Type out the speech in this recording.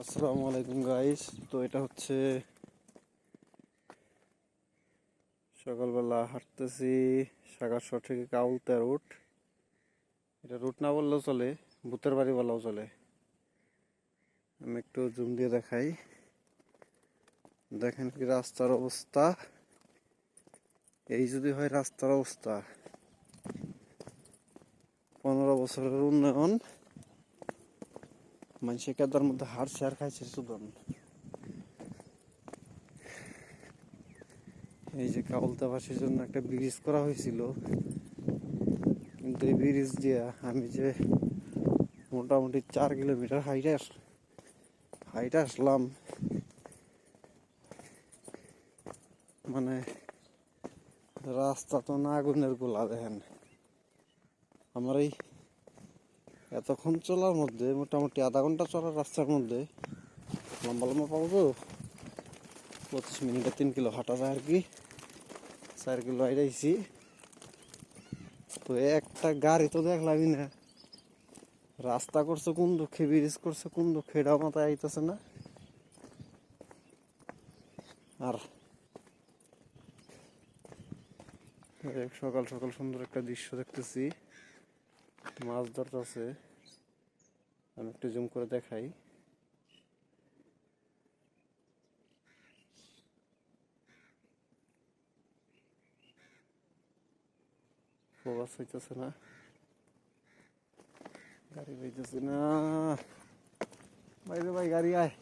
আসসালামু আলাইকুম গাইস। তো এটা হচ্ছে সকালবেলা হাঁটতেছি সাগারশো থেকে কাউলতা রুট। এটা রুট না বললেও চলে, ভূতের বাড়ি বলাও চলে। আমি একটু জুম দিয়ে দেখাই, দেখেন কি রাস্তার অবস্থা। এই যদি হয় রাস্তার অবস্থা, 15 বছরের উন্নয়ন মানুষে কেদার মধ্যে হারছে আর খাইছে সুদন। এই যে কাউলতাবাসীর জন্য একটা ব্রিজ করা হয়েছিল, কিন্তু এই ব্রিজ দিয়া আমি যে মোটামুটি 4 কিলোমিটার হাইটে আসলাম, মানে রাস্তা তো না আগুনের গোলা। দেখেন আমার এই এতক্ষণ চলার মধ্যে মোটামুটি আধা ঘন্টা চলার রাস্তার মধ্যে লম্বা লম্বা পাবো তো 25 মিনিটে 3 কিলো হাঁটা যায় আর কি। 4 কিলো হাইটাইছি, তো একটা গাড়ি তো দেখলামই না। রাস্তা করছে কোন দুঃখে, ব্রিজ করছে কোন দুঃখে, এটাও মাথায় আইতেছে না। আর সকাল সকাল সুন্দর একটা দৃশ্য দেখতেছি, মাছ ধরতেছে। আমি একটু জুম করে দেখাই। ফোকাস হইতেছে না, গাড়ি পাইতেছি না। ভাই রে ভাই, গাড়ি আয়।